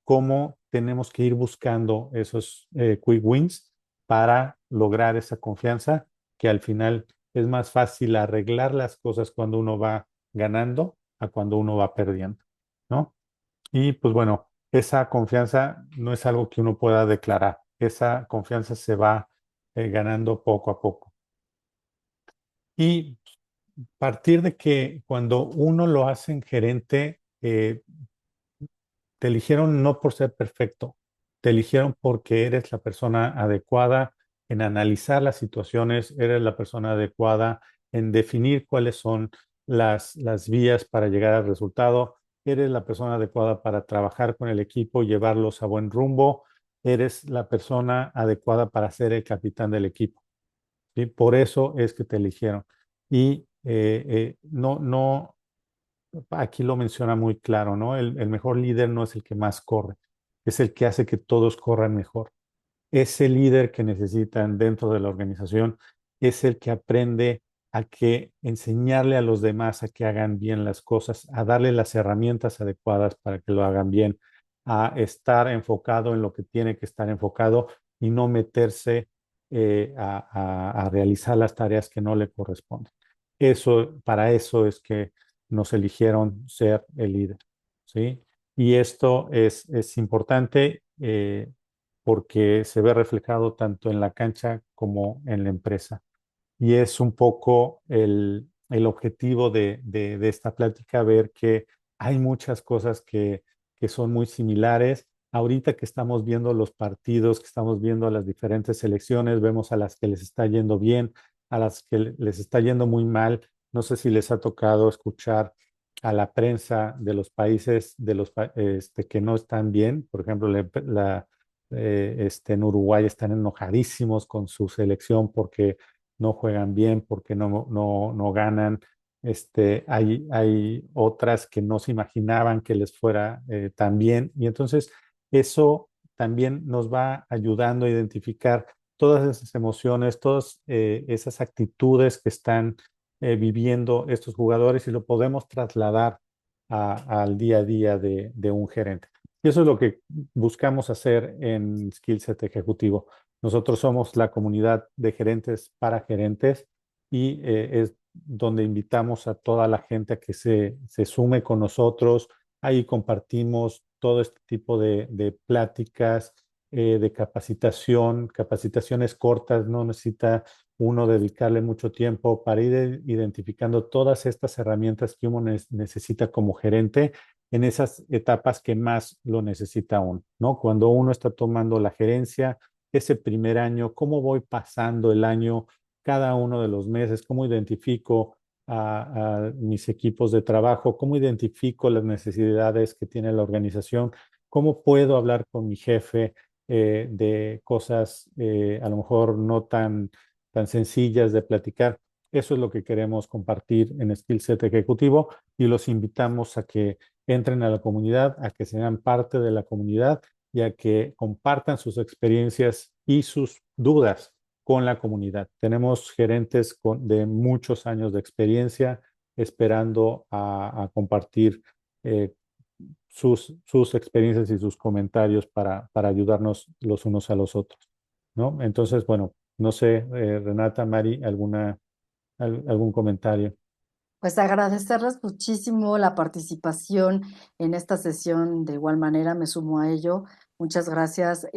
cómo tenemos que ir buscando esos quick wins para lograr esa confianza, que al final es más fácil arreglar las cosas cuando uno va ganando a cuando uno va perdiendo, ¿no? Y pues bueno, esa confianza no es algo que uno pueda declarar, esa confianza se va ganando poco a poco. Y partir de que cuando uno lo hace en gerente, te eligieron no por ser perfecto, te eligieron porque eres la persona adecuada en analizar las situaciones, eres la persona adecuada en definir cuáles son las vías para llegar al resultado, eres la persona adecuada para trabajar con el equipo, llevarlos a buen rumbo, eres la persona adecuada para ser el capitán del equipo. ¿Sí? Por eso es que te eligieron. Y no, aquí lo menciona muy claro, ¿no? El mejor líder no es el que más corre, es el que hace que todos corran mejor. Ese líder que necesitan dentro de la organización es el que aprende a que enseñarle a los demás a que hagan bien las cosas, a darle las herramientas adecuadas para que lo hagan bien, a estar enfocado en lo que tiene que estar enfocado y no meterse a realizar las tareas que no le corresponden. Para eso es que nos eligieron ser el líder, ¿sí? Y esto es importante porque se ve reflejado tanto en la cancha como en la empresa. Y es un poco el objetivo de esta plática, ver que hay muchas cosas que son muy similares. Ahorita que estamos viendo los partidos, que estamos viendo las diferentes selecciones, vemos a las que les está yendo bien, a las que les está yendo muy mal. No sé si les ha tocado escuchar a la prensa de los países que no están bien. Por ejemplo, en Uruguay están enojadísimos con su selección porque no juegan bien, porque no ganan. Hay otras que no se imaginaban que les fuera tan bien. Y entonces eso también nos va ayudando a identificar todas esas emociones, todas esas actitudes que están viviendo estos jugadores y lo podemos trasladar al día a día de un gerente. Y eso es lo que buscamos hacer en Skillset Ejecutivo. Nosotros somos la comunidad de gerentes para gerentes y es donde invitamos a toda la gente a que se sume con nosotros. Ahí compartimos todo este tipo de pláticas, de capacitación, capacitaciones cortas, no necesita uno dedicarle mucho tiempo para ir identificando todas estas herramientas que uno necesita como gerente en esas etapas que más lo necesita uno, ¿no? Cuando uno está tomando la gerencia, ese primer año, cómo voy pasando el año, cada uno de los meses, cómo identifico a mis equipos de trabajo, cómo identifico las necesidades que tiene la organización, cómo puedo hablar con mi jefe de cosas a lo mejor no tan sencillas de platicar. Eso es lo que queremos compartir en Skill Set Ejecutivo y los invitamos a que entren a la comunidad, a que sean parte de la comunidad y a que compartan sus experiencias y sus dudas con la comunidad. Tenemos gerentes de muchos años de experiencia esperando a compartir eh, sus experiencias y sus comentarios para ayudarnos los unos a los otros, ¿no? Entonces, bueno, no sé, Renata, Mari, algún comentario. Pues agradecerles muchísimo la participación en esta sesión. De igual manera, me sumo a ello. Muchas gracias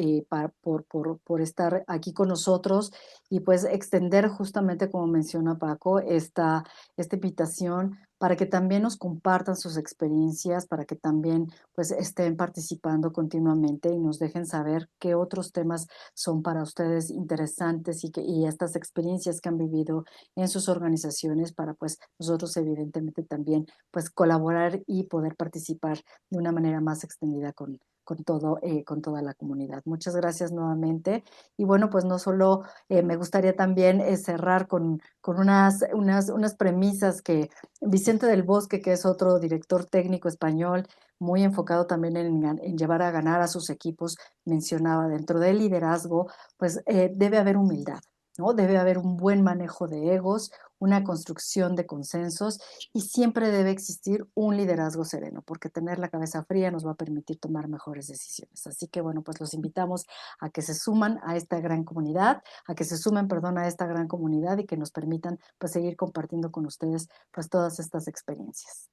por estar aquí con nosotros y pues extender justamente, como menciona Paco, esta invitación para que también nos compartan sus experiencias, para que también pues estén participando continuamente y nos dejen saber qué otros temas son para ustedes interesantes y estas experiencias que han vivido en sus organizaciones para pues nosotros evidentemente también pues colaborar y poder participar de una manera más extendida con toda la comunidad. Muchas gracias nuevamente. Y bueno, pues no solo me gustaría también cerrar con unas premisas que Vicente del Bosque, que es otro director técnico español, muy enfocado también en llevar a ganar a sus equipos, mencionaba dentro del liderazgo, pues debe haber humildad. ¿No? Debe haber un buen manejo de egos, una construcción de consensos y siempre debe existir un liderazgo sereno, porque tener la cabeza fría nos va a permitir tomar mejores decisiones. Así que bueno, pues los invitamos a que se suman a esta gran comunidad, a que se sumen, perdón, a esta gran comunidad y que nos permitan pues seguir compartiendo con ustedes pues todas estas experiencias.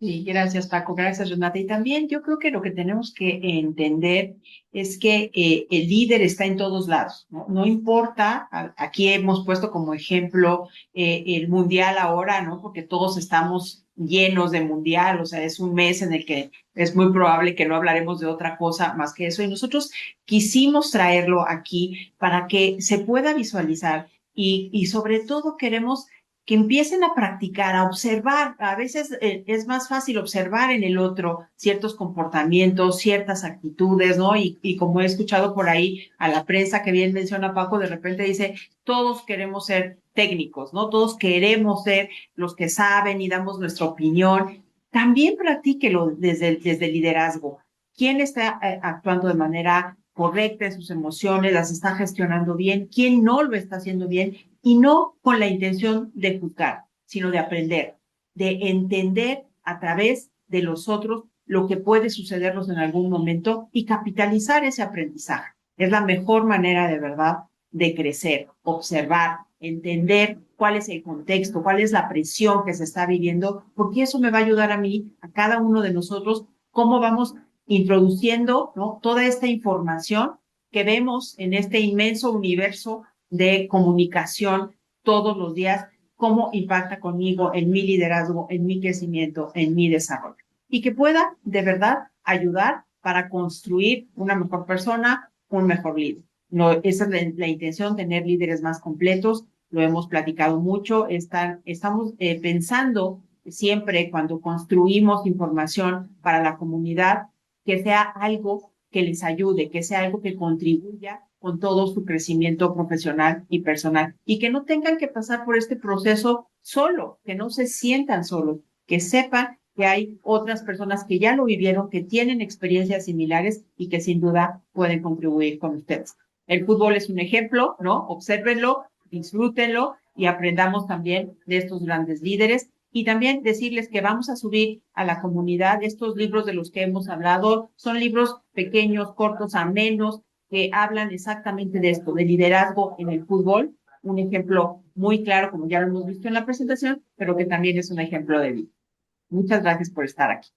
Sí, gracias Paco, gracias Renata. Y también yo creo que lo que tenemos que entender es que el líder está en todos lados, ¿no? No importa, aquí hemos puesto como ejemplo el mundial ahora, ¿no? Porque todos estamos llenos de mundial, o sea, es un mes en el que es muy probable que no hablaremos de otra cosa más que eso. Y nosotros quisimos traerlo aquí para que se pueda visualizar y sobre todo queremos que empiecen a practicar, a observar. A veces es más fácil observar en el otro ciertos comportamientos, ciertas actitudes, ¿no? Y como he escuchado por ahí a la prensa que bien menciona Paco, de repente dice, todos queremos ser técnicos, ¿no? Todos queremos ser los que saben y damos nuestra opinión. También practíquelo desde el liderazgo. ¿Quién está actuando de manera correcta en sus emociones, las está gestionando bien? ¿Quién no lo está haciendo bien? Y no con la intención de juzgar, sino de aprender, de entender a través de los otros lo que puede sucedernos en algún momento y capitalizar ese aprendizaje. Es la mejor manera de verdad de crecer, observar, entender cuál es el contexto, cuál es la presión que se está viviendo, porque eso me va a ayudar a mí, a cada uno de nosotros, cómo vamos introduciendo, ¿no? Toda esta información que vemos en este inmenso universo de comunicación todos los días, cómo impacta conmigo en mi liderazgo, en mi crecimiento, en mi desarrollo. Y que pueda de verdad ayudar para construir una mejor persona, un mejor líder. No, esa es la intención, tener líderes más completos. Lo hemos platicado mucho. Estamos pensando siempre cuando construimos información para la comunidad que sea algo que les ayude, que sea algo que contribuya con todo su crecimiento profesional y personal y que no tengan que pasar por este proceso solo, que no se sientan solos, que sepan que hay otras personas que ya lo vivieron, que tienen experiencias similares y que sin duda pueden contribuir con ustedes. El fútbol es un ejemplo, ¿no? Obsérvenlo, disfrútenlo y aprendamos también de estos grandes líderes. Y también decirles que vamos a subir a la comunidad estos libros de los que hemos hablado. Son libros pequeños, cortos, amenos, que hablan exactamente de esto, de liderazgo en el fútbol. Un ejemplo muy claro, como ya lo hemos visto en la presentación, pero que también es un ejemplo de vida. Muchas gracias por estar aquí.